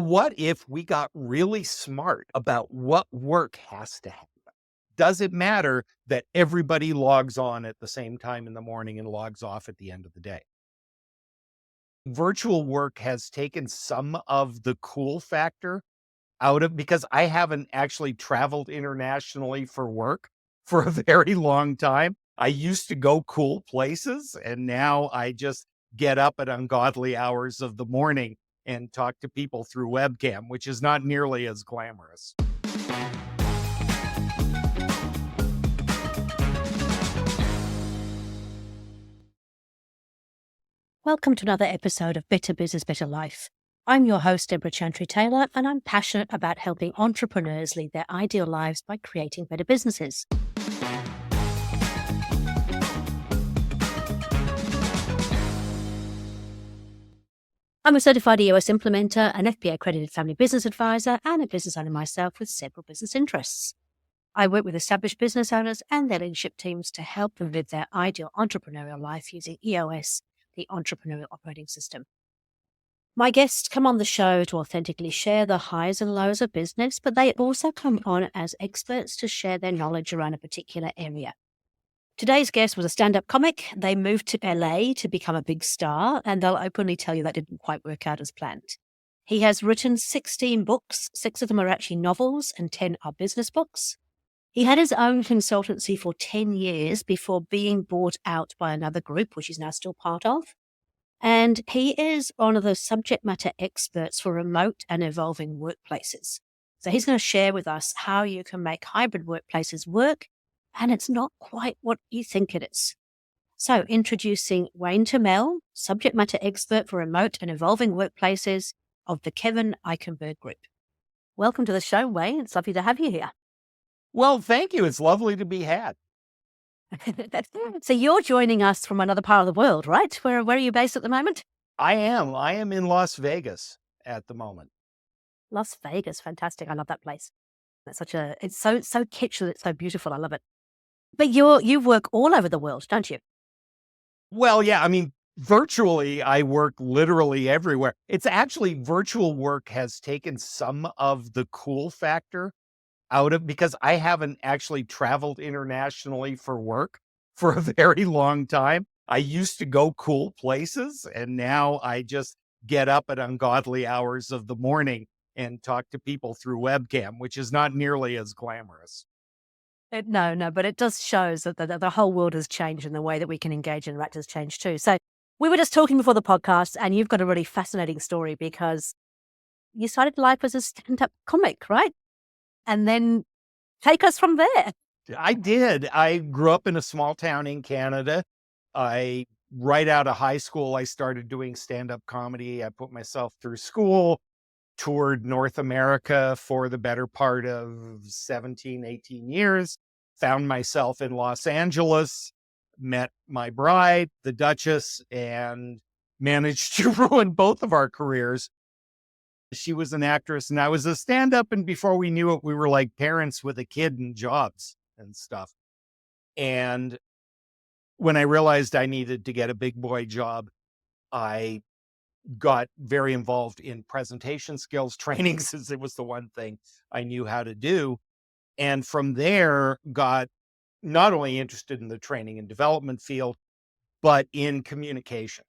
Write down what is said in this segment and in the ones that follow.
What if we got really smart about what work has to happen? Does it matter that everybody logs on at the same time in the morning and logs off at the end of the day? Virtual work has taken some of the cool factor out of because I haven't actually traveled internationally for work for a very long time. I used to go cool places, and now I just get up at ungodly hours of the morning and talk to people through webcam, which is not nearly as glamorous. Welcome to another episode of Better Business, Better Life. I'm your host, Debra Chantry-Taylor, and I'm passionate about helping entrepreneurs lead their ideal lives by creating better businesses. I'm a certified EOS implementer, an FBA-accredited family business advisor, and a business owner myself with several business interests. I work with established business owners and their leadership teams to help them live their ideal entrepreneurial life using EOS, the Entrepreneurial Operating System. My guests come on the show to authentically share the highs and lows of business, but they also come on as experts to share their knowledge around a particular area. Today's guest was a stand-up comic. They moved to LA to become a big star, and they'll openly tell you that didn't quite work out as planned. He has written 16 books. 6 of them are actually novels and 10 are business books. He had his own consultancy for 10 years before being bought out by another group, which he's now still part of. And he is one of the subject matter experts for remote and evolving workplaces. So he's going to share with us how you can make hybrid workplaces work, and it's not quite what you think it is. So introducing Wayne Turmel, subject matter expert for remote and evolving workplaces of the Kevin Eichenberg Group. Welcome to the show, Wayne. It's lovely to have you here. Well, thank you. It's lovely to be had. So you're joining us from another part of the world, right? Where are you based at the moment? I am in Las Vegas at the moment. Las Vegas, fantastic. I love that place. It's so kitsch that it's so beautiful. I love it. But you work all over the world, don't you? Well, yeah, I mean, virtually, I work literally everywhere. It's actually virtual work has taken some of the cool factor out of because I haven't actually traveled internationally for work for a very long time. I used to go cool places, and now I just get up at ungodly hours of the morning and talk to people through webcam, which is not nearly as glamorous. No, but it does shows that the whole world has changed and the way that we can engage and interact has changed too. So we were just talking before the podcast, and you've got a really fascinating story because you started life as a stand-up comic, right? And then take us from there. I did. I grew up in a small town in Canada. Right out of high school, I started doing stand-up comedy. I put myself through school, toured North America for the better part of 17, 18 years, found myself in Los Angeles, met my bride, the Duchess, and managed to ruin both of our careers. She was an actress and I was a stand-up, and before we knew it, we were like parents with a kid and jobs and stuff. And when I realized I needed to get a big boy job, I got very involved in presentation skills training since it was the one thing I knew how to do. And from there, got not only interested in the training and development field, but in communication.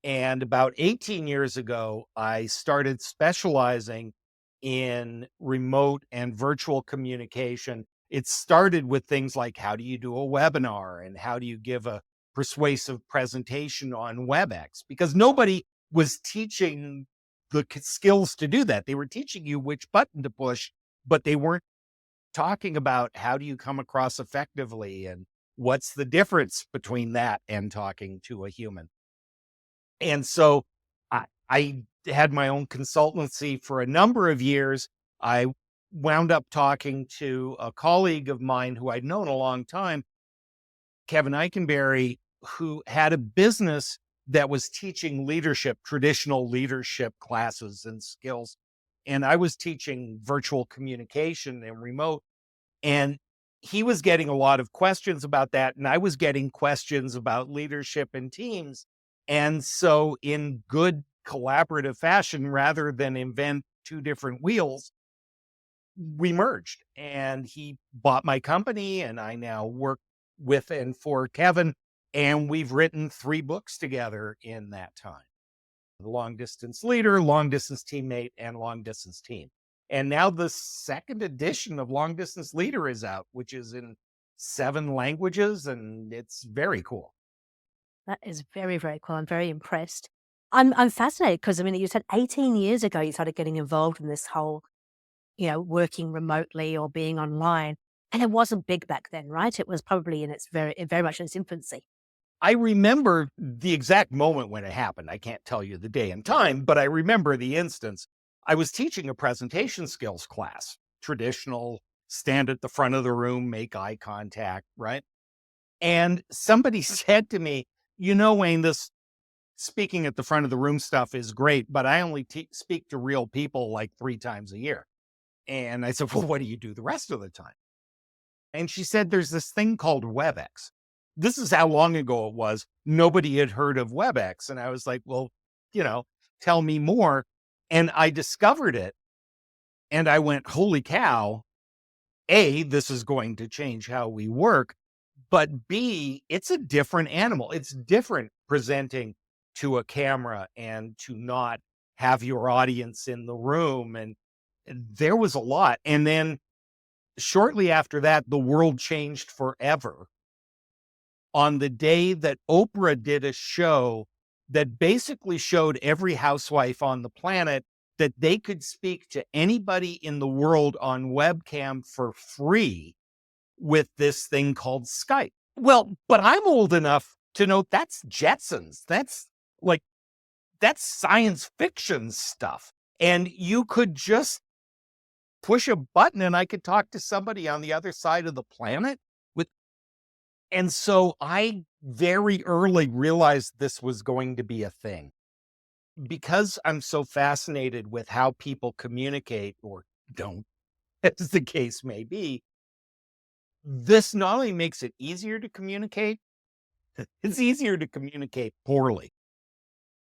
And about 18 years ago, I started specializing in remote and virtual communication. It started with things like how do you do a webinar and how do you give a persuasive presentation on WebEx? Because nobody was teaching the skills to do that. They were teaching you which button to push, but they weren't talking about how do you come across effectively and what's the difference between that and talking to a human. And so I had my own consultancy for a number of years. I wound up talking to a colleague of mine who I'd known a long time, Kevin Eichenberg, who had a business that was teaching leadership, traditional leadership classes and skills. And I was teaching virtual communication and remote. And he was getting a lot of questions about that. And I was getting questions about leadership and teams. And so in good collaborative fashion rather than invent two different wheels. We merged and he bought my company and I now work with and for Kevin. And we've written 3 books together in that time. The Long Distance Leader, Long Distance Teammate, and Long Distance Team. And now the 2nd edition of Long Distance Leader is out, which is in 7 languages, and it's very cool. That is very, very cool. I'm very impressed. I'm fascinated because, I mean, you said 18 years ago you started getting involved in this whole, working remotely or being online, and it wasn't big back then, right? It was probably in its very much in its infancy. I remember the exact moment when it happened. I can't tell you the day and time, but I remember the instance. I was teaching a presentation skills class, traditional, stand at the front of the room, make eye contact, right? And somebody said to me, Wayne, this speaking at the front of the room stuff is great, but I only speak to real people like 3 times a year. And I said, well, what do you do the rest of the time? And she said, there's this thing called WebEx. This is how long ago it was. Nobody had heard of WebEx. And I was like, well, tell me more. And I discovered it. And I went, holy cow. A, this is going to change how we work. But B, it's a different animal. It's different presenting to a camera and to not have your audience in the room. And there was a lot. And then shortly after that, the world changed forever. On the day that Oprah did a show that basically showed every housewife on the planet that they could speak to anybody in the world on webcam for free with this thing called Skype. Well, but I'm old enough to know that's Jetsons. That's science fiction stuff. And you could just push a button and I could talk to somebody on the other side of the planet. And so I very early realized this was going to be a thing. Because I'm so fascinated with how people communicate or don't, as the case may be, this not only makes it easier to communicate, it's easier to communicate poorly.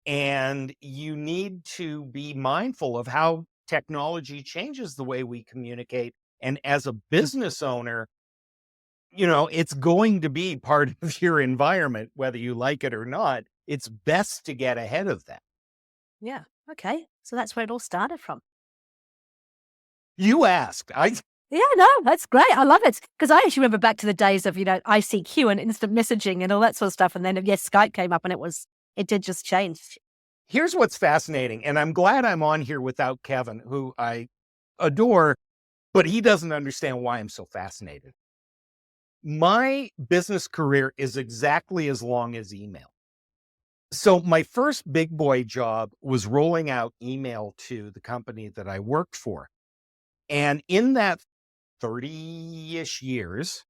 And you need to be mindful of how technology changes the way we communicate. And as a business owner, it's going to be part of your environment, whether you like it or not. It's best to get ahead of that. Yeah. Okay. So that's where it all started from. You asked. Yeah, no, that's great. I love it. Because I actually remember back to the days of, ICQ and instant messaging and all that sort of stuff. And then, yes, Skype came up and it did just change. Here's what's fascinating. And I'm glad I'm on here without Kevin, who I adore, but he doesn't understand why I'm so fascinated. My business career is exactly as long as email. So my first big boy job was rolling out email to the company that I worked for. And in that 30-ish years,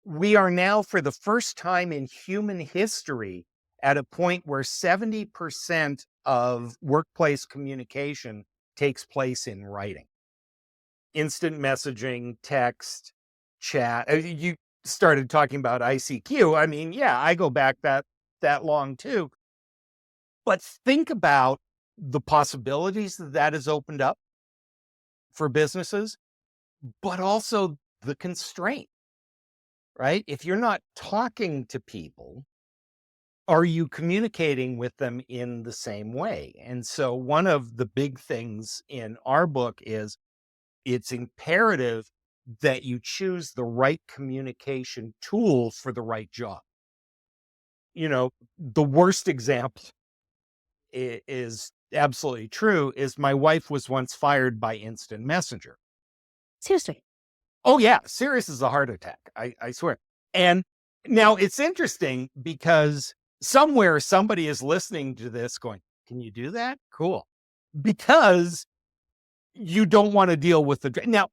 we are now for the first time in human history at a point where 70% of workplace communication takes place in writing. Instant messaging, text, chat. You started talking about ICQ. I mean, yeah, I go back that long too. But think about the possibilities that has opened up for businesses, but also the constraint, right? If you're not talking to people, are you communicating with them in the same way? And so one of the big things in our book is it's imperative that you choose the right communication tool for the right job. The worst example is absolutely true is my wife was once fired by instant messenger. Seriously. Oh yeah, serious as a heart attack. I swear. And now it's interesting because somewhere somebody is listening to this going, can you do that? Cool. Because you don't want to deal with now,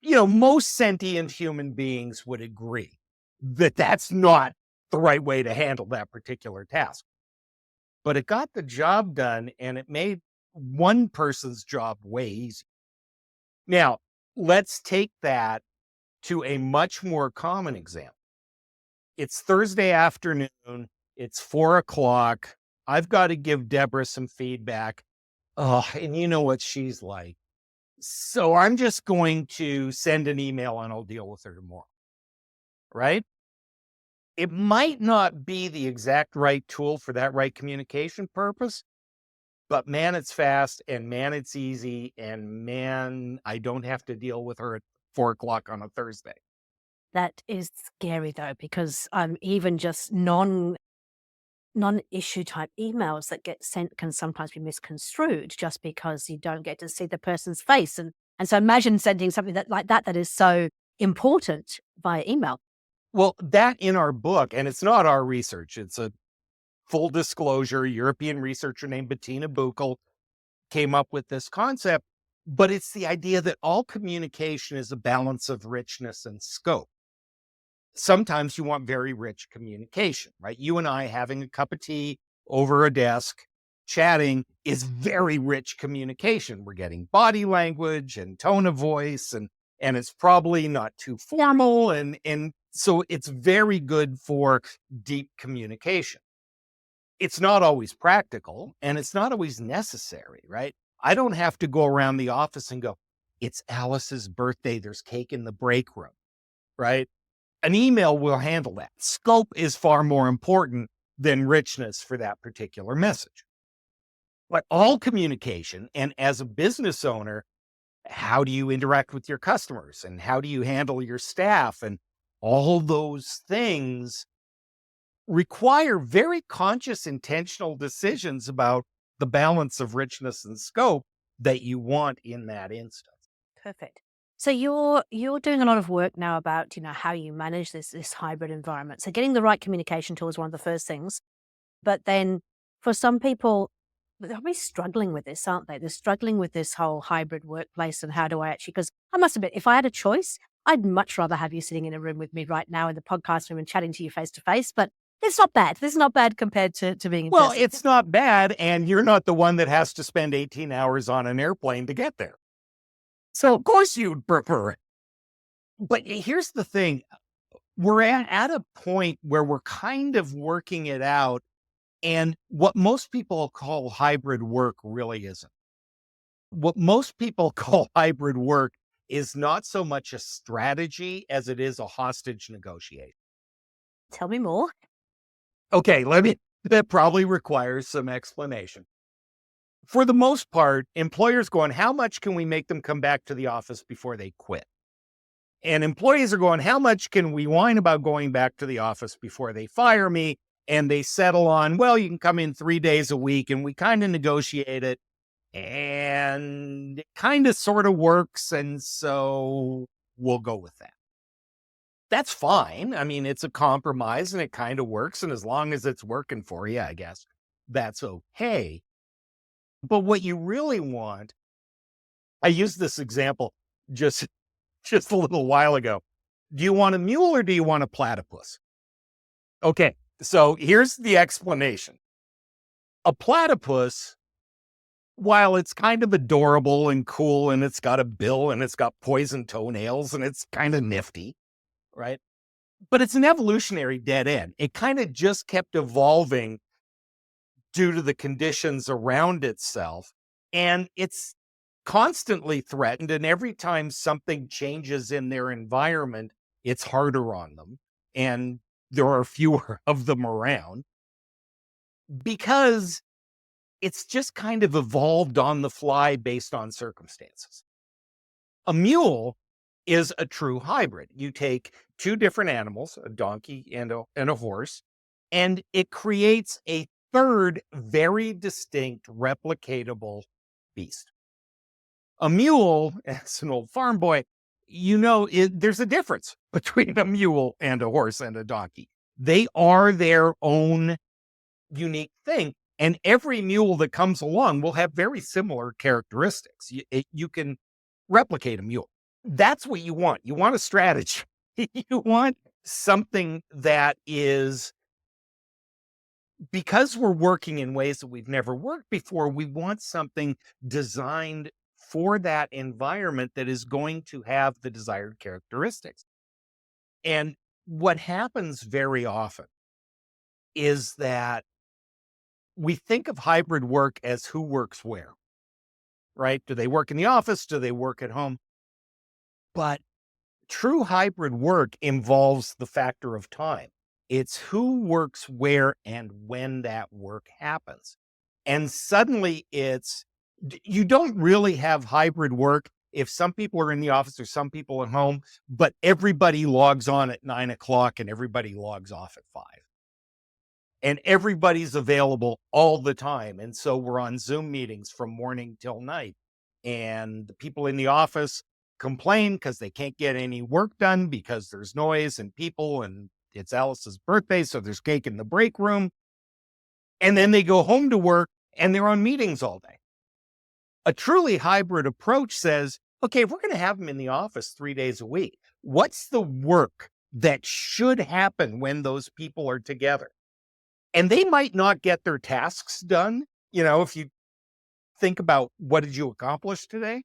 most sentient human beings would agree that that's not the right way to handle that particular task. But it got the job done and it made one person's job way easier. Now, let's take that to a much more common example. It's Thursday afternoon. It's 4:00. I've got to give Debra some feedback. Oh, and you know what she's like. So I'm just going to send an email and I'll deal with her tomorrow. Right? It might not be the exact right tool for that right communication purpose, but man, it's fast and man, it's easy. And man, I don't have to deal with her at 4 o'clock on a Thursday. That is scary though, because even just non-issue type emails that get sent can sometimes be misconstrued just because you don't get to see the person's face. And so imagine sending something that is so important via email. Well, that in our book, and it's not our research, it's a full disclosure, European researcher named Bettina Buchel came up with this concept, but it's the idea that all communication is a balance of richness and scope. Sometimes you want very rich communication, right? You and I having a cup of tea over a desk, chatting is very rich communication. We're getting body language and tone of voice, and it's probably not too formal. And so it's very good for deep communication. It's not always practical and it's not always necessary, right? I don't have to go around the office and go, it's Alice's birthday. There's cake in the break room, right? An email will handle that. Scope is far more important than richness for that particular message. But all communication, and as a business owner, how do you interact with your customers and how do you handle your staff and all those things require very conscious, intentional decisions about the balance of richness and scope that you want in that instance. Perfect. So you're doing a lot of work now about, how you manage this hybrid environment. So getting the right communication tool is one of the first things. But then for some people, they'll be struggling with this, aren't they? They're struggling with this whole hybrid workplace and how do I actually, because I must admit, if I had a choice, I'd much rather have you sitting in a room with me right now in the podcast room and chatting to you face to face. But it's not bad. This is not bad compared to being in Well, person. it's not bad. And you're not the one that has to spend 18 hours on an airplane to get there. So, of course, you'd prefer it. But here's the thing, we're at a point where we're kind of working it out. And what most people call hybrid work really isn't. What most people call hybrid work is not so much a strategy as it is a hostage negotiation. Tell me more. Okay, that probably requires some explanation. For the most part, employers going, how much can we make them come back to the office before they quit? And employees are going, how much can we whine about going back to the office before they fire me? And they settle on, well, you can come in 3 days a week, and we kind of negotiate it and it kind of sort of works. And so we'll go with that. That's fine. I mean, it's a compromise and it kind of works. And as long as it's working for you, I guess that's okay. But what you really want, I used this example just a little while ago. Do you want a mule or do you want a platypus? Okay, so here's the explanation. A platypus, while it's kind of adorable and cool and it's got a bill and it's got poison toenails and it's kind of nifty, right? But it's an evolutionary dead end. It kind of just kept evolving due to the conditions around itself. And it's constantly threatened. And every time something changes in their environment, it's harder on them. And there are fewer of them around because it's just kind of evolved on the fly based on circumstances. A mule is a true hybrid. You take two different animals, a donkey and a horse, and it creates a third very distinct replicatable beast. A mule, as an old farm boy, there's a difference between a mule and a horse and a donkey. They are their own unique thing. And every mule that comes along will have very similar characteristics. You can replicate a mule. That's what you want. You want a strategy. You want something that is, because we're working in ways that we've never worked before, we want something designed for that environment that is going to have the desired characteristics. And what happens very often is that we think of hybrid work as who works where, right? Do they work in the office? Do they work at home? But true hybrid work involves the factor of time. It's who works where and when that work happens. And suddenly you don't really have hybrid work if some people are in the office or some people at home, but everybody logs on at 9 o'clock and everybody logs off at 5. And everybody's available all the time. And so we're on Zoom meetings from morning till night. And the people in the office complain because they can't get any work done because there's noise and people, and it's Alice's birthday. So there's cake in the break room. And then they go home to work and they're on meetings all day. A truly hybrid approach says, okay, if we're going to have them in the office 3 days a week, what's the work that should happen when those people are together? And they might not get their tasks done. If you think about what did you accomplish today,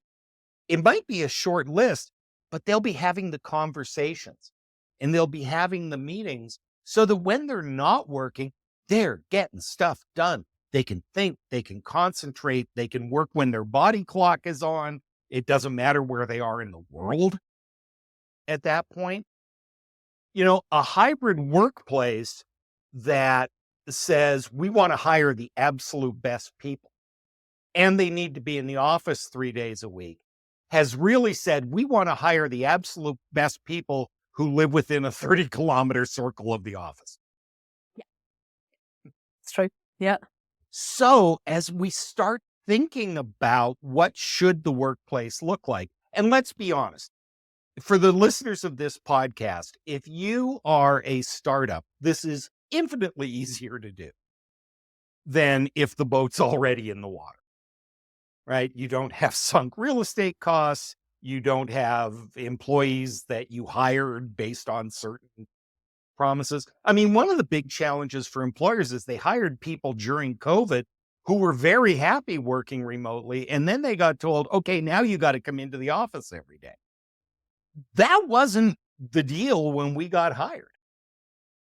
it might be a short list, but they'll be having the conversations and they'll be having the meetings so that when they're not working, they're getting stuff done. They can think, they can concentrate, they can work when their body clock is on. It doesn't matter where they are in the world at that point. A hybrid workplace that says we want to hire the absolute best people and they need to be in the office 3 days a week has really said we want to hire the absolute best people who live within a 30-kilometer circle of the office. Yeah, it's true. Yeah. So as we start thinking about what should the workplace look like, and let's be honest, for the listeners of this podcast, if you are a startup, this is infinitely easier to do than if the boat's already in the water, right? You don't have sunk real estate costs. You don't have employees that you hired based on certain promises. I mean, one of the big challenges for employers is they hired people during COVID who were very happy working remotely. And then they got told, okay, now you got to come into the office every day. That wasn't the deal when we got hired.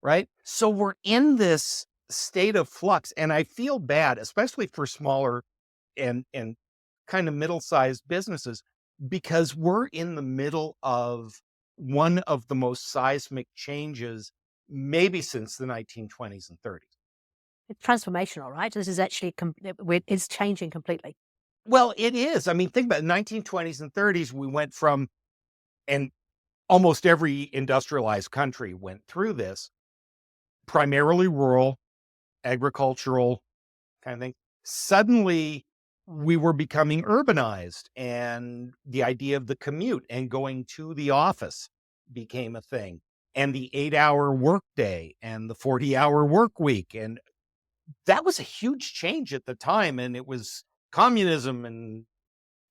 Right. So we're in this state of flux. And I feel bad, especially for smaller and kind of middle-sized businesses, because we're in the middle of one of the most seismic changes, maybe since the 1920s and 30s. It's transformational, right? This is actually, it's changing completely. Well, it is. I mean, think about it. 1920s and 30s, we went from, and almost every industrialized country went through this, primarily rural, agricultural kind of thing. Suddenly, we were becoming urbanized, and the idea of the commute and going to the office became a thing, and the 8-hour workday and the 40-hour work week. And that was a huge change at the time. And it was communism, and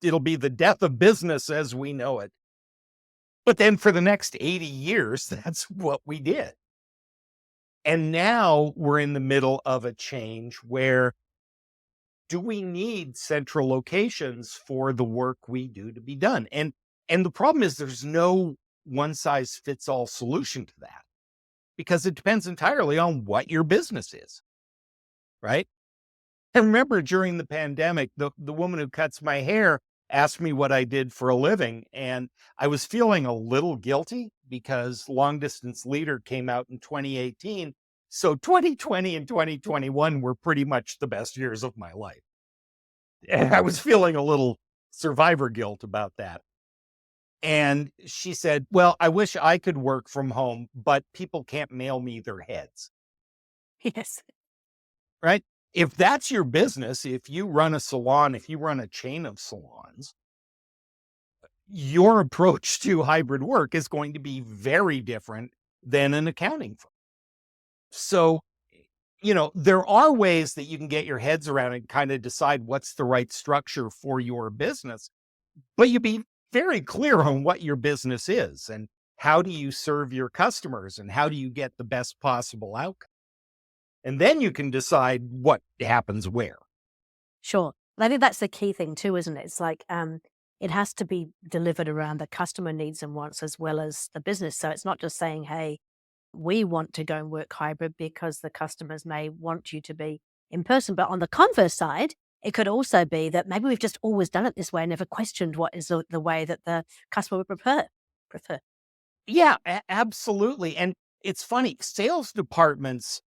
it'll be the death of business as we know it. But then for the next 80 years, that's what we did. And now we're in the middle of a change where do we need central locations for the work we do to be done? And the problem is there's no one size fits all solution to that because it depends entirely on what your business is. Right. And remember during the pandemic, the woman who cuts my hair asked me what I did for a living. And I was feeling a little guilty because Long Distance Leader came out in 2018. So 2020 and 2021 were pretty much the best years of my life. And I was feeling a little survivor guilt about that. And she said, well, I wish I could work from home, but people can't mail me their heads. Yes. Right? If that's your business, if you run a salon, if you run a chain of salons, your approach to hybrid work is going to be very different than an accounting firm. So, there are ways that you can get your heads around and kind of decide what's the right structure for your business, but you be very clear on what your business is and how do you serve your customers and how do you get the best possible outcome. And then you can decide what happens where. Sure. I think that's the key thing too, isn't it? It's like, it has to be delivered around the customer needs and wants as well as the business. So it's not just saying, hey, we want to go and work hybrid because the customers may want you to be in person. But on the converse side, it could also be that maybe we've just always done it this way and never questioned what is the way that the customer would prefer. Yeah, absolutely. And it's funny, sales departments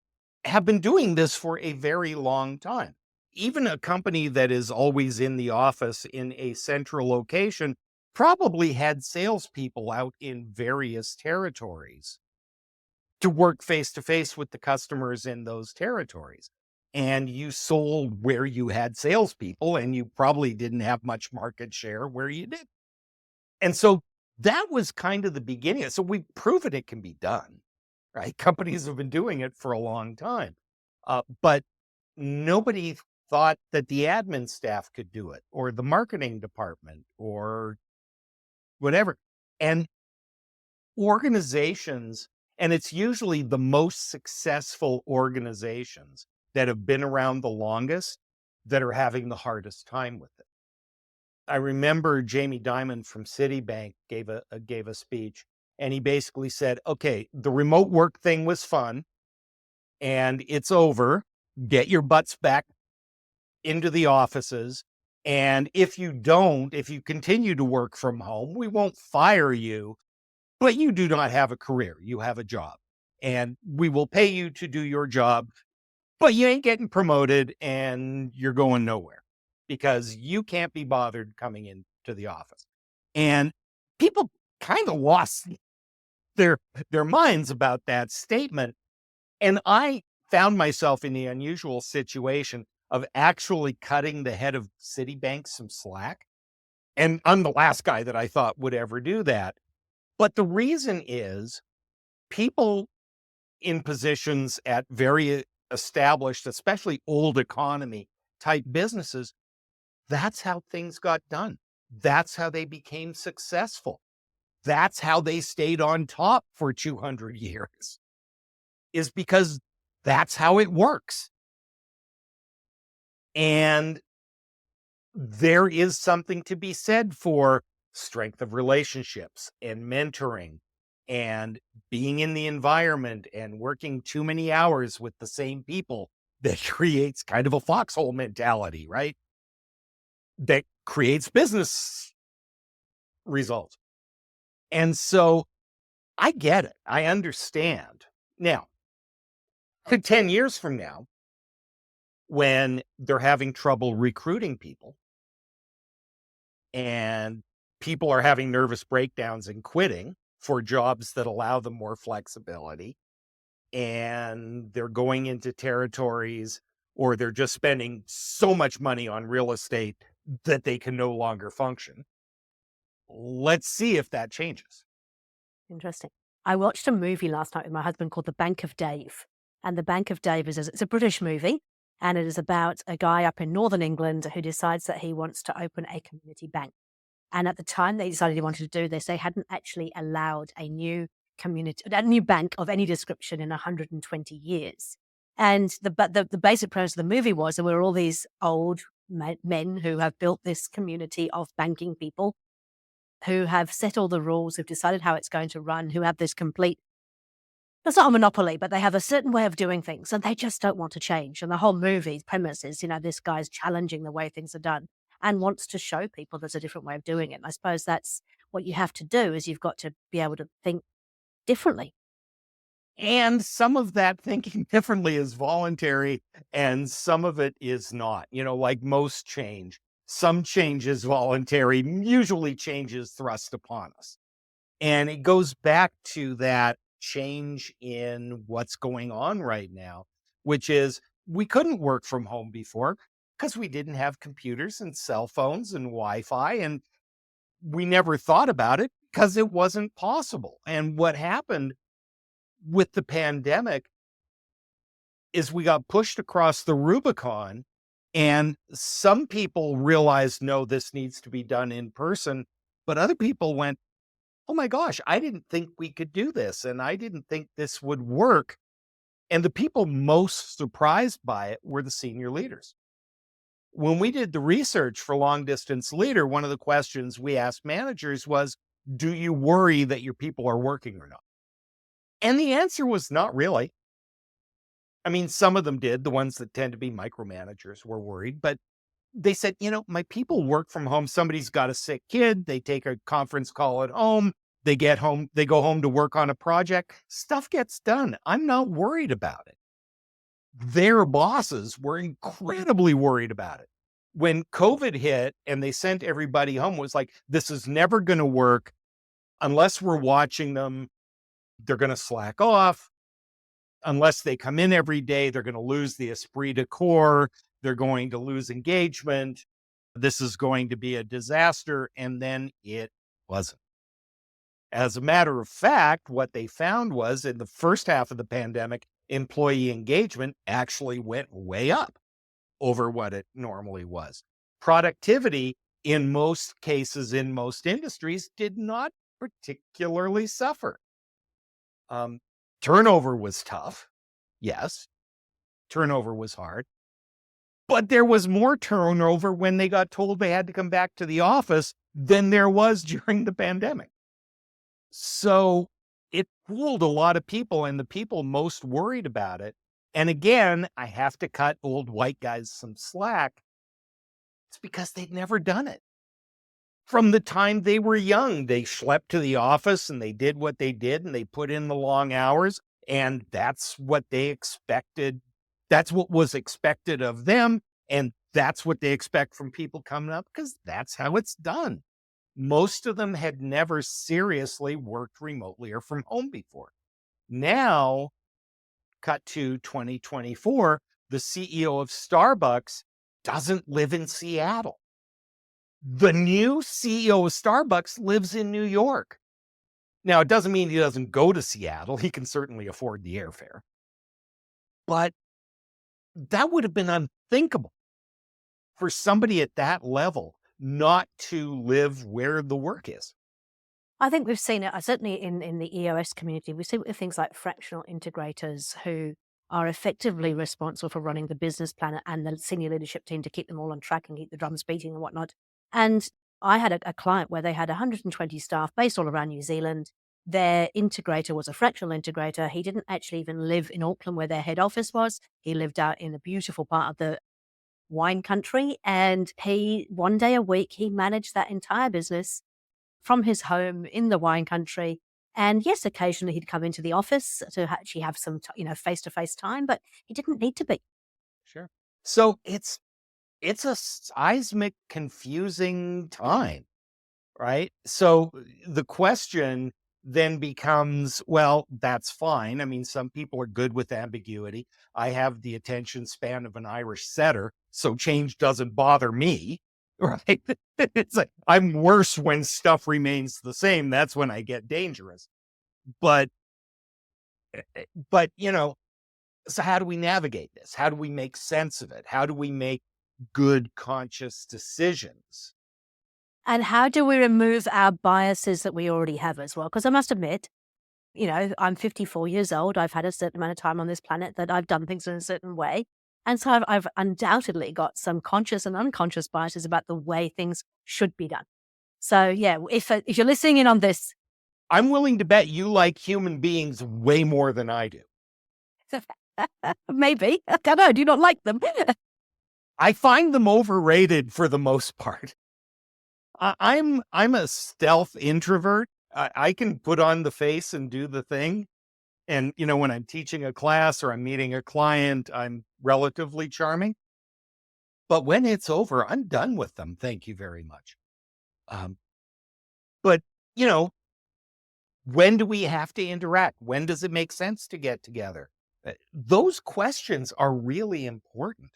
have been doing this for a very long time. Even a company that is always in the office in a central location probably had salespeople out in various territories to work face to face with the customers in those territories. And you sold where you had salespeople, and you probably didn't have much market share where you did. And so that was kind of the beginning. So we've proven it can be done, right? Companies have been doing it for a long time. But nobody thought that the admin staff could do it, or the marketing department, or whatever. And organizations, and it's usually the most successful organizations that have been around the longest, that are having the hardest time with it. I remember Jamie Dimon from Citibank gave a speech, and he basically said, "Okay, the remote work thing was fun and it's over. Get your butts back into the offices. And if you continue to work from home, we won't fire you, but you do not have a career. You have a job, and we will pay you to do your job, but you ain't getting promoted and you're going nowhere because you can't be bothered coming into the office." And people kind of lost their minds about that statement. And I found myself in the unusual situation of actually cutting the head of Citibank some slack. And I'm the last guy that I thought would ever do that. But the reason is, people in positions at very established, especially old economy type businesses, that's how things got done. That's how they became successful. That's how they stayed on top for 200 years, is because that's how it works. And there is something to be said for strength of relationships and mentoring and being in the environment and working too many hours with the same people that creates kind of a foxhole mentality, right? That creates business results. And so I get it. I understand. Now, 10 years from now, when they're having trouble recruiting people and people are having nervous breakdowns and quitting for jobs that allow them more flexibility, and they're going into territories, or they're just spending so much money on real estate that they can no longer function. Let's see if that changes. Interesting. I watched a movie last night with my husband called The Bank of Dave. And The Bank of Dave it's a British movie, and it is about a guy up in northern England who decides that he wants to open a community bank. And at the time they decided he wanted to do this, they hadn't actually allowed a new bank of any description in 120 years. And the basic premise of the movie was there were all these old men who have built this community of banking people, who have set all the rules, who've decided how it's going to run, who have this complete, it's not a monopoly, but they have a certain way of doing things and they just don't want to change. And the whole movie's premise is, this guy's challenging the way things are done and wants to show people there's a different way of doing it. And I suppose that's what you have to do, is you've got to be able to think differently. And some of that thinking differently is voluntary and some of it is not. Like most change, some change is voluntary, usually change is thrust upon us. And it goes back to that change in what's going on right now, which is, we couldn't work from home before because we didn't have computers and cell phones and Wi-Fi, and we never thought about it because it wasn't possible. And what happened with the pandemic is we got pushed across the Rubicon, and some people realized, no, this needs to be done in person. But other people went, oh my gosh, I didn't think we could do this, and I didn't think this would work. And the people most surprised by it were the senior leaders. When we did the research for Long Distance Leader, one of the questions we asked managers was, do you worry that your people are working or not? And the answer was not really. I mean, some of them did. The ones that tend to be micromanagers were worried, but they said, my people work from home. Somebody's got a sick kid. They take a conference call at home. They get home, they go home to work on a project. Stuff gets done. I'm not worried about it. Their bosses were incredibly worried about it. When COVID hit and they sent everybody home, it was like, this is never going to work unless we're watching them. They're going to slack off. Unless they come in every day, they're going to lose the esprit de corps. They're going to lose engagement. This is going to be a disaster. And then it wasn't. As a matter of fact, what they found was in the first half of the pandemic, employee engagement actually went way up over what it normally was. Productivity, in most cases, in most industries, did not particularly suffer. Turnover was tough. Yes, turnover was hard. But there was more turnover when they got told they had to come back to the office than there was during the pandemic. So it fooled a lot of people, and the people most worried about it. And again, I have to cut old white guys some slack. It's because they'd never done it. From the time they were young, they schlepped to the office and they did what they did and they put in the long hours. And that's what they expected. That's what was expected of them. And that's what they expect from people coming up because that's how it's done. Most of them had never seriously worked remotely or from home before. Now, cut to 2024, the CEO of Starbucks doesn't live in Seattle. The new CEO of Starbucks lives in New York. Now, it doesn't mean he doesn't go to Seattle. He can certainly afford the airfare. But that would have been unthinkable for somebody at that level not to live where the work is. I think we've seen it, certainly in the EOS community, we see it with things like fractional integrators who are effectively responsible for running the business plan and the senior leadership team to keep them all on track and keep the drums beating and whatnot. And I had a client where they had 120 staff based all around New Zealand. Their integrator was a fractional integrator. He didn't actually even live in Auckland where their head office was. He lived out in a beautiful part of the wine country. And one day a week, he managed that entire business from his home in the wine country. And yes, occasionally he'd come into the office to actually have some, face-to-face time, but he didn't need to be. Sure. So it's a seismic, confusing time, right? So the question then becomes, well, that's fine. I mean, some people are good with ambiguity. I have the attention span of an Irish setter, so change doesn't bother me, right? It's like, I'm worse when stuff remains the same. That's when I get dangerous. But, so how do we navigate this? How do we make sense of it? How do we make good, conscious decisions? And how do we remove our biases that we already have as well? Because I must admit, I'm 54 years old. I've had a certain amount of time on this planet that I've done things in a certain way. And so I've undoubtedly got some conscious and unconscious biases about the way things should be done. So yeah, if you're listening in on this, I'm willing to bet you like human beings way more than I do. maybe, I don't know, do you not like them? I find them overrated for the most part. I'm a stealth introvert. I can put on the face and do the thing. And, when I'm teaching a class or I'm meeting a client, I'm relatively charming. But when it's over, I'm done with them. Thank you very much. But, when do we have to interact? When does it make sense to get together? Those questions are really important.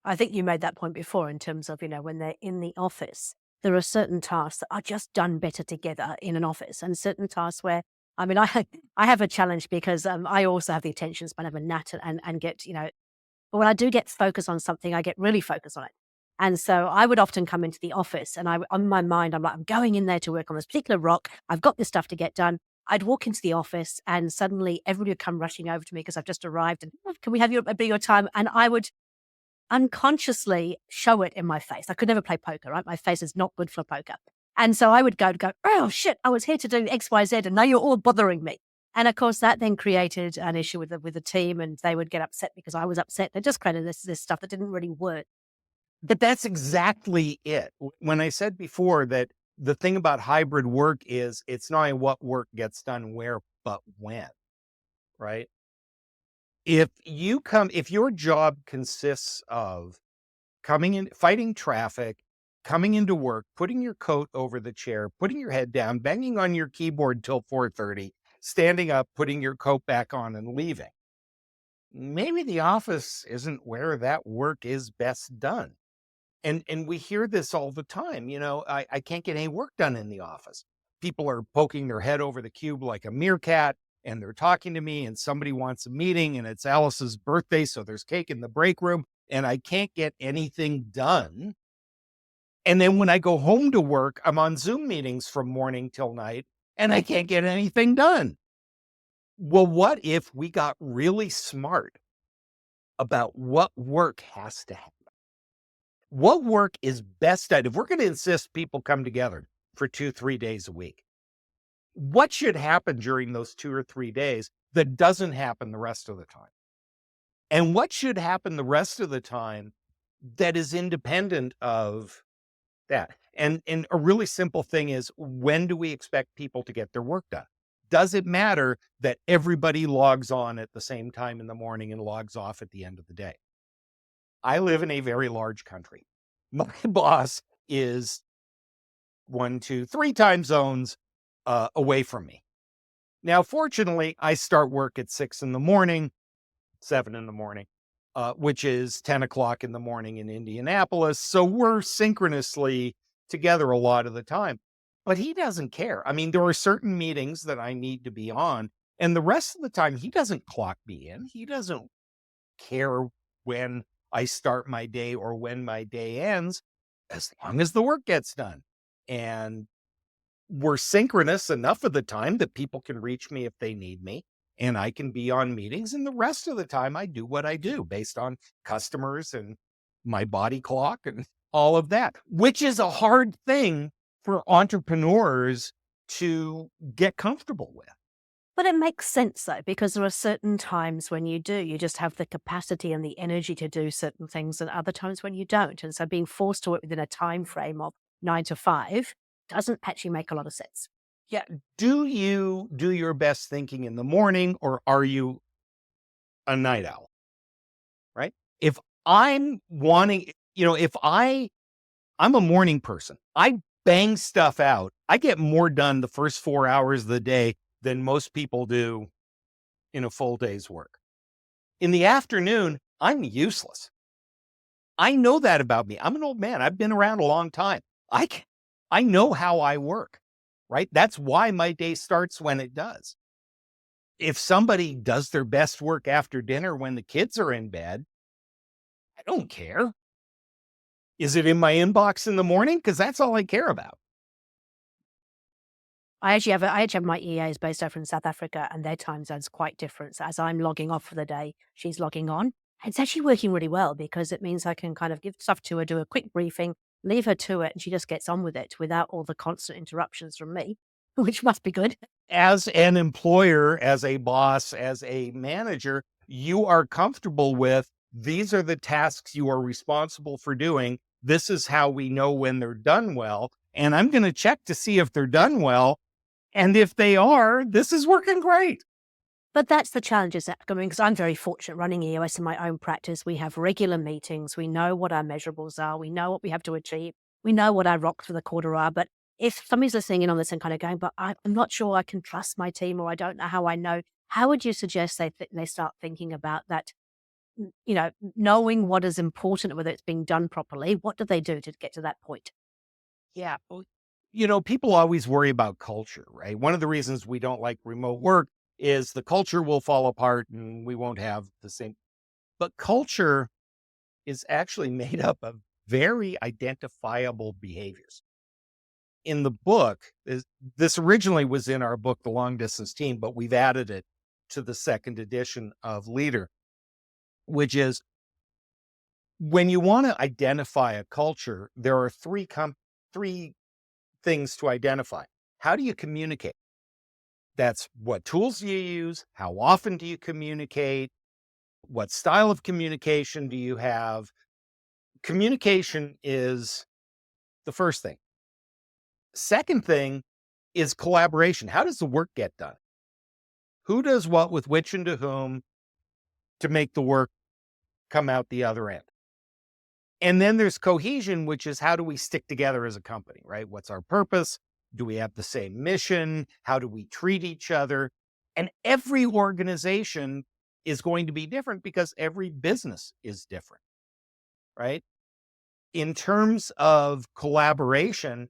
I think you made that point before in terms of, when they're in the office, there are certain tasks that are just done better together in an office and certain tasks where, I have a challenge because I also have the attention span of a gnat and get, but when I do get focused on something, I get really focused on it. And so I would often come into the office and on my mind, I'm like, I'm going in there to work on this particular rock. I've got this stuff to get done. I'd walk into the office and suddenly everybody would come rushing over to me because I've just arrived and can we have a bit of your time? And I would unconsciously show it in my face. I could never play poker, right? My face is not good for poker. And so I would go, oh shit, I was here to do X, Y, Z and now you're all bothering me. And of course, that then created an issue with the team, and they would get upset because I was upset. They just created this stuff that didn't really work. But that's exactly it. When I said before that the thing about hybrid work is it's not only what work gets done where, but when, right? If your job consists of coming in, fighting traffic, coming into work, putting your coat over the chair, putting your head down, banging on your keyboard till 4:30, standing up, putting your coat back on and leaving. Maybe the office isn't where that work is best done. And we hear this all the time. I can't get any work done in the office. People are poking their head over the cube like a meerkat, and they're talking to me, and somebody wants a meeting, and it's Alice's birthday, so there's cake in the break room, and I can't get anything done. And then when I go home to work, I'm on Zoom meetings from morning till night, and I can't get anything done. Well, what if we got really smart about what work has to happen? What work is best done? If we're going to insist people come together for 2, 3 days a week, what should happen during those 2 or 3 days that doesn't happen the rest of the time? And what should happen the rest of the time that is independent of that? And a really simple thing is, when do we expect people to get their work done? Does it matter that everybody logs on at the same time in the morning and logs off at the end of the day? I live in a very large country. My boss is 1, 2, 3 time zones away from me. Now, fortunately, I start work at 6 in the morning, 7 in the morning, which is 10 o'clock in the morning in Indianapolis. So we're synchronously together a lot of the time. But he doesn't care. I mean, there are certain meetings that I need to be on, and the rest of the time, he doesn't clock me in. He doesn't care when I start my day or when my day ends, as long as the work gets done. And we're synchronous enough of the time that people can reach me if they need me, and I can be on meetings. And the rest of the time, I do what I do based on customers and my body clock and all of that, which is a hard thing for entrepreneurs to get comfortable with. But it makes sense though, because there are certain times when you just have the capacity and the energy to do certain things, and other times when you don't. And so being forced to work within a time frame of 9 to 5 doesn't actually make a lot of sense. Yeah. Do you do your best thinking in the morning, or are you a night owl? Right? If I'm wanting, if I'm a morning person, I bang stuff out. I get more done the first 4 hours of the day than most people do in a full day's work. In the afternoon, I'm useless. I know that about me. I'm an old man. I've been around a long time. I know how I work, right? That's why my day starts when it does. If somebody does their best work after dinner when the kids are in bed, I don't care. Is it in my inbox in the morning? Because that's all I care about. I actually have my EAs based over in South Africa, and their time zone's quite different. So as I'm logging off for the day, she's logging on. And it's actually working really well because it means I can kind of give stuff to her, do a quick briefing, leave her to it, and she just gets on with it without all the constant interruptions from me, which must be good. As an employer, as a boss, as a manager, you are comfortable with, these are the tasks you are responsible for doing. This is how we know when they're done well. And I'm going to check to see if they're done well. And if they are, this is working great. But that's the challenges that come in, because I'm very fortunate running EOS in my own practice. We have regular meetings. We know what our measurables are. We know what we have to achieve. We know what our rocks for the quarter are. But if somebody's listening in on this and kind of going, but I'm not sure I can trust my team, or I don't know how I know, how would you suggest they start thinking about that, knowing what is important, whether it's being done properly? What do they do to get to that point? Yeah. People always worry about culture, right? One of the reasons we don't like remote work is the culture will fall apart and we won't have the same. But culture is actually made up of very identifiable behaviors. In the book, this originally was in our book, The Long Distance Team, but we've added it to the second edition of Leader, which is, when you want to identify a culture, there are three things to identify. How do you communicate? That's what tools do you use? How often do you communicate? What style of communication do you have? Communication is the first thing. Second thing is collaboration. How does the work get done? Who does what with which and to whom to make the work come out the other end? And then there's cohesion, which is how do we stick together as a company, right? What's our purpose? Do we have the same mission? How do we treat each other? And every organization is going to be different because every business is different, right? In terms of collaboration,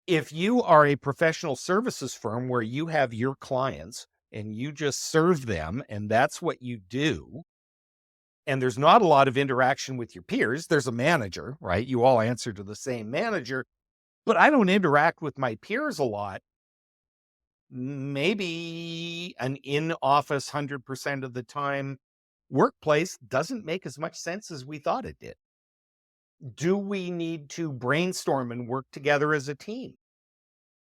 if you are a professional services firm where you have your clients and you just serve them and that's what you do, and there's not a lot of interaction with your peers, there's a manager, right? You all answer to the same manager, but I don't interact with my peers a lot. Maybe an in-office 100% of the time workplace doesn't make as much sense as we thought it did. Do we need to brainstorm and work together as a team?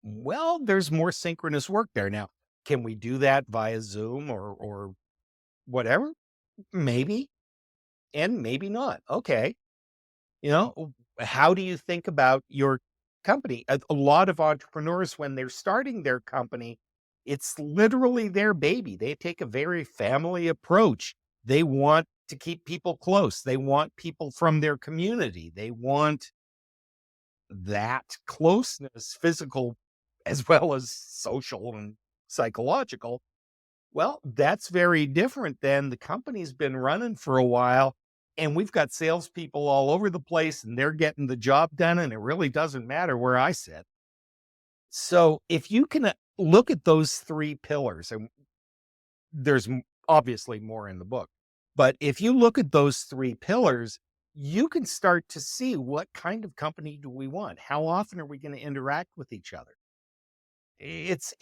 Well, there's more synchronous work there. Now, can we do that via Zoom or whatever? Maybe, and maybe not. Okay. How do you think about your company? A lot of entrepreneurs, when they're starting their company, it's literally their baby. They take a very family approach. They want to keep people close. They want people from their community. They want that closeness, physical as well as social and psychological. Well, that's very different than the company's been running for a while and we've got salespeople all over the place and they're getting the job done and it really doesn't matter where I sit. So if you can look at those three pillars, and there's obviously more in the book, but if you look at those three pillars, you can start to see what kind of company do we want? How often are we going to interact with each other? It's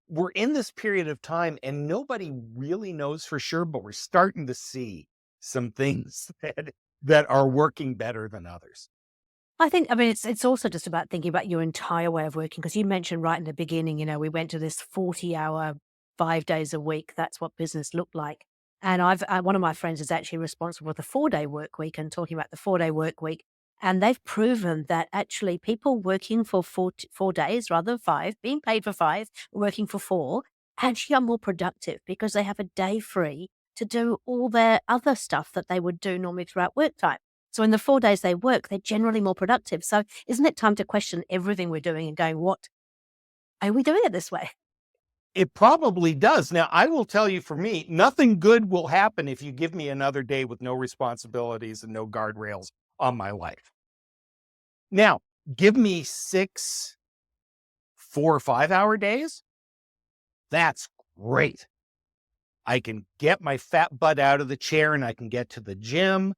we're in this period of time and nobody really knows for sure, but we're starting to see some things that are working better than others. I mean, it's also just about thinking about your entire way of working, because you mentioned right in the beginning, we went to this 40-hour, 5 days a week. That's what business looked like. And one of my friends is actually responsible for the 4-day work week and talking about the 4-day work week. And they've proven that actually people working for 4 days rather than 5, being paid for 5, working for 4, actually are more productive because they have a day free to do all their other stuff that they would do normally throughout work time. So in the 4 days they work, they're generally more productive. So isn't it time to question everything we're doing and going, what are we doing it this way? It probably does. Now, I will tell you, for me, nothing good will happen if you give me another day with no responsibilities and no guardrails on my life. Now, give me 6 4 or 5 hour days. That's great. I can get my fat butt out of the chair and I can get to the gym.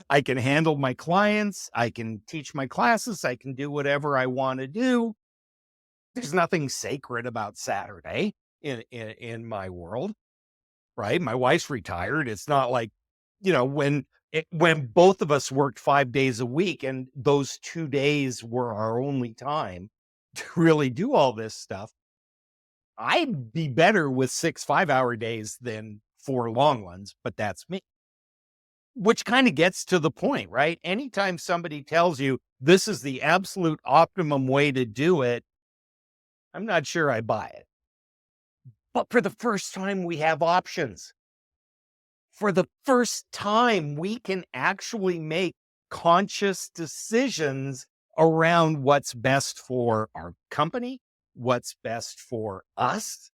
I can handle my clients. I can teach my classes. I can do whatever I want to do. There's nothing sacred about Saturday in my world, right? My wife's retired. It's not like, when both of us worked 5 days a week and those 2 days were our only time to really do all this stuff. I'd be better with 6 5-hour days than 4 long ones, but that's me. Which kind of gets to the point, right? Anytime somebody tells you this is the absolute optimum way to do it, I'm not sure I buy it. But for the first time, we have options. For the first time, we can actually make conscious decisions around what's best for our company, what's best for us,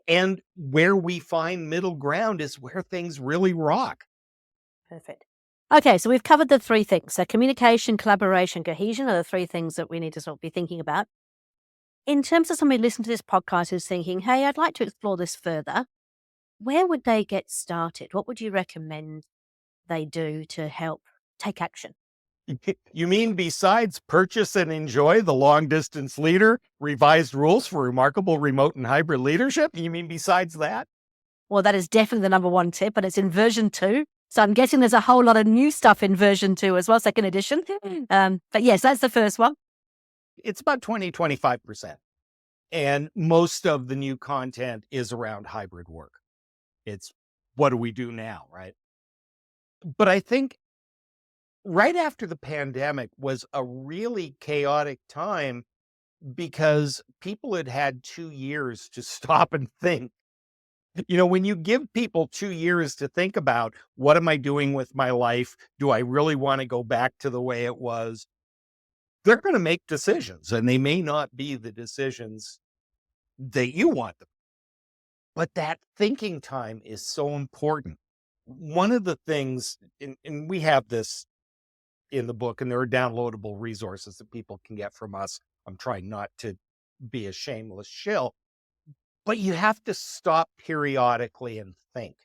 and where we find middle ground is where things really rock. Perfect. Okay, so we've covered the 3 things. So communication, collaboration, cohesion are the 3 things that we need to sort of be thinking about. In terms of somebody listening to this podcast who's thinking, hey, I'd like to explore this further, where would they get started? What would you recommend they do to help take action? You mean besides purchase and enjoy the Long Distance Leader revised rules for remarkable remote and hybrid leadership? You mean besides that? Well, that is definitely the number 1 tip, and it's in version 2. So I'm guessing there's a whole lot of new stuff in version 2 as well, second edition. But yes, that's the first one. It's about 20-25%. And most of the new content is around hybrid work. It's what do we do now, right? But I think right after the pandemic was a really chaotic time because people had had 2 years to stop and think. When you give people 2 years to think about, "What am I doing with my life? Do I really wanna go back to the way it was?" They're gonna make decisions, and they may not be the decisions that you want them. But that thinking time is so important. One of the things and we have this in the book, and there are downloadable resources that people can get from us. I'm trying not to be a shameless shill, but you have to stop periodically and think,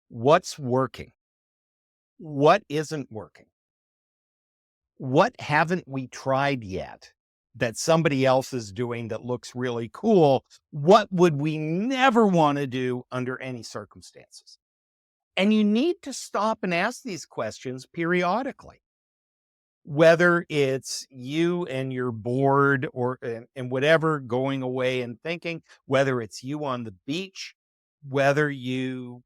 what's working? What isn't working? What haven't we tried yet that somebody else is doing that looks really cool? What would we never want to do under any circumstances? And you need to stop and ask these questions periodically. Whether it's you and your board or and whatever going away and thinking, whether it's you on the beach, whether you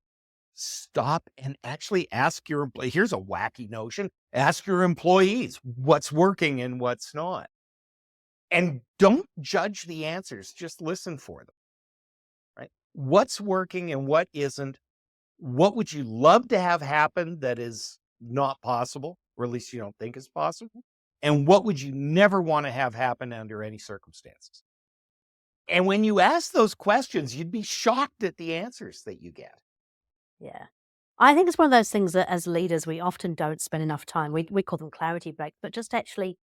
stop and actually ask your here's a wacky notion, ask your employees what's working and what's not. And don't judge the answers, just listen for them, right? What's working and what isn't? What would you love to have happen that is not possible, or at least you don't think is possible? And what would you never want to have happen under any circumstances? And when you ask those questions, you'd be shocked at the answers that you get. Yeah. I think it's one of those things that as leaders, we often don't spend enough time. We call them clarity breaks, but just actually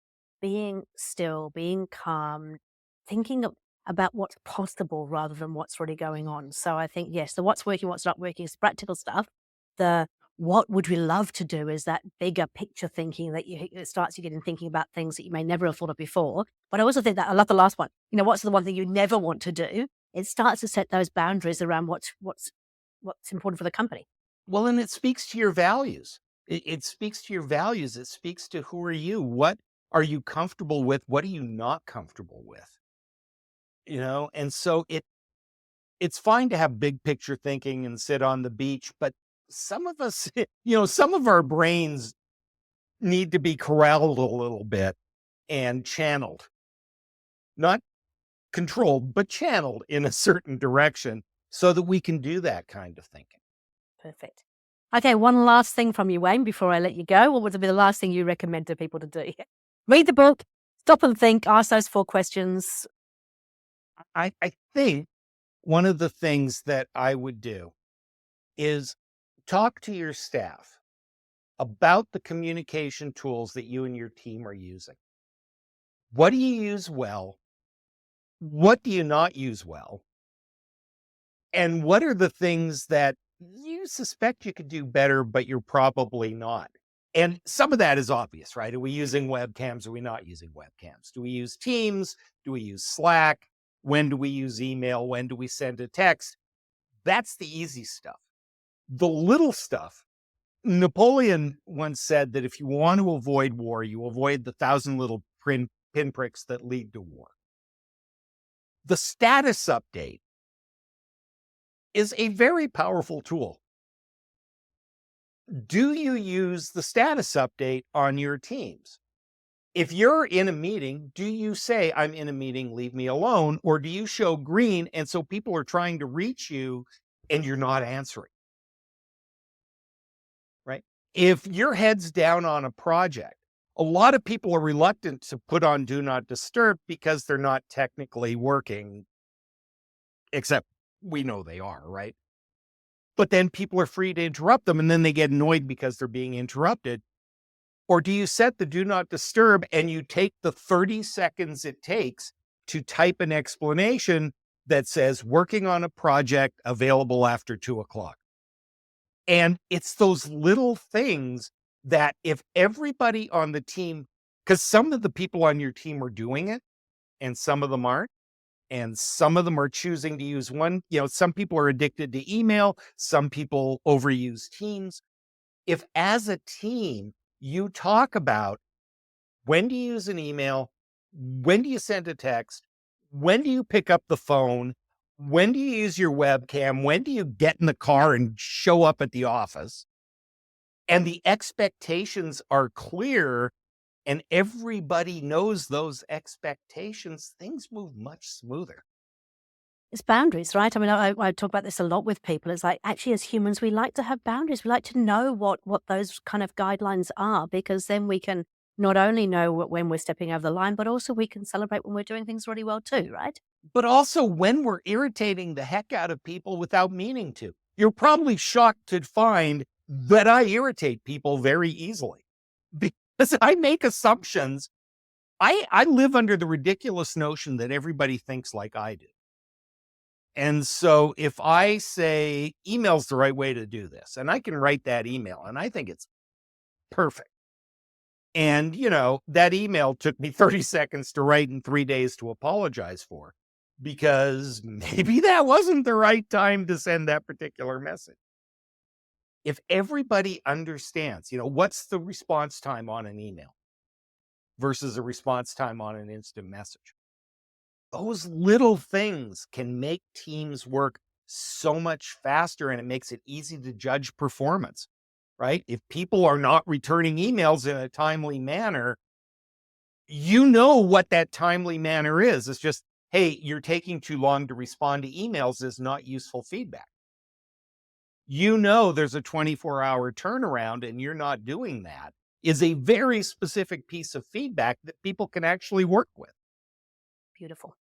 being still, being calm, thinking about what's possible rather than what's really going on. So I think, yes, the what's working, what's not working is practical stuff. The what would we love to do is that bigger picture thinking that it starts you getting thinking about things that you may never have thought of before. But I also think that I love the last one. What's the one thing you never want to do? It starts to set those boundaries around what's important for the company. Well, and it speaks to your values. It speaks to your values. It speaks to who are you? What are you comfortable with? What are you not comfortable with? And so it's fine to have big picture thinking and sit on the beach, but some of us, some of our brains need to be corralled a little bit and channeled, not controlled, but channeled in a certain direction so that we can do that kind of thinking. Perfect. Okay, one last thing from you, Wayne, before I let you go. What would be the last thing you recommend to people to do? Read the book, stop and think, ask those 4 questions. I think one of the things that I would do is talk to your staff about the communication tools that you and your team are using. What do you use well? What do you not use well? And what are the things that you suspect you could do better, but you're probably not? And some of that is obvious, right? Are we using webcams? Are we not using webcams? Do we use Teams? Do we use Slack? When do we use email? When do we send a text? That's the easy stuff. The little stuff. Napoleon once said that if you want to avoid war, you avoid the 1,000 little pinpricks that lead to war. The status update is a very powerful tool. Do you use the status update on your teams? If you're in a meeting, do you say, I'm in a meeting, leave me alone? Or do you show green and so people are trying to reach you and you're not answering? Right? If your head's down on a project, a lot of people are reluctant to put on do not disturb because they're not technically working, except we know they are, right? But then people are free to interrupt them and then they get annoyed because they're being interrupted. Or do you set the do not disturb and you take the 30 seconds it takes to type an explanation that says working on a project available after 2:00? And it's those little things that if everybody on the team, because some of the people on your team are doing it and some of them aren't, and some of them are choosing to use one, some people are addicted to email, some people overuse Teams. If as a team, you talk about when to use an email, When do you send a text? When do you pick up the phone? When do you use your webcam? When do you get in the car and show up at the office? And the expectations are clear and everybody knows those expectations, things move much smoother. It's boundaries, right? I mean, I talk about this a lot with people. It's like, actually, as humans, we like to have boundaries. We like to know what those kind of guidelines are, because then we can not only know when we're stepping over the line, but also we can celebrate when we're doing things really well too, right? But also when we're irritating the heck out of people without meaning to. You're probably shocked to find that I irritate people very easily because I make assumptions. I live under the ridiculous notion that everybody thinks like I do. And so if I say email's the right way to do this, and I can write that email and I think it's perfect. And, that email took me 30 seconds to write and 3 days to apologize for, because maybe that wasn't the right time to send that particular message. If everybody understands, what's the response time on an email versus a response time on an instant message, those little things can make teams work so much faster, and it makes it easy to judge performance, right? If people are not returning emails in a timely manner, you know what that timely manner is. It's just, hey, you're taking too long to respond to emails is not useful feedback. There's a 24-hour turnaround and you're not doing that is a very specific piece of feedback that people can actually work with. Beautiful.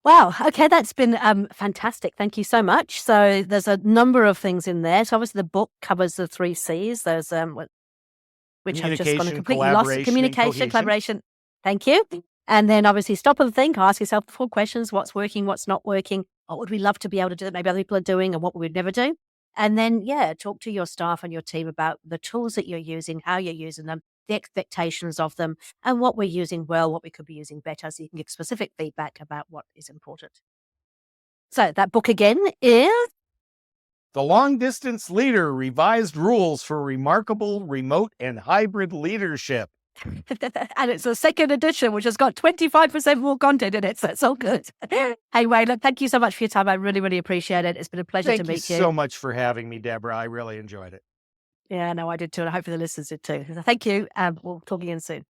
Wow. Okay, that's been fantastic. Thank you so much. So there's a number of things in there. So obviously the book covers the 3 C's. There's which I've just gone and completely lost. Communication, collaboration. Thank you. And then obviously stop and think, ask yourself the 4 questions: what's working, what's not working, what would we love to be able to do that maybe other people are doing, and what we would never do. And then, talk to your staff and your team about the tools that you're using, how you're using them, the expectations of them, and what we're using well, what we could be using better, so you can give specific feedback about what is important. So that book again is The Long Distance Leader: Revised Rules for Remarkable Remote and Hybrid Leadership. and it's a 2nd edition, which has got 25% more content in it, so it's all good. Hey, Wayne, look, thank you so much for your time. I really, really appreciate it. It's been a pleasure to meet you. Thank you so much for having me, Debra. I really enjoyed it. Yeah, no, I did too, and I hope the listeners did too. Thank you, and we'll talk again soon.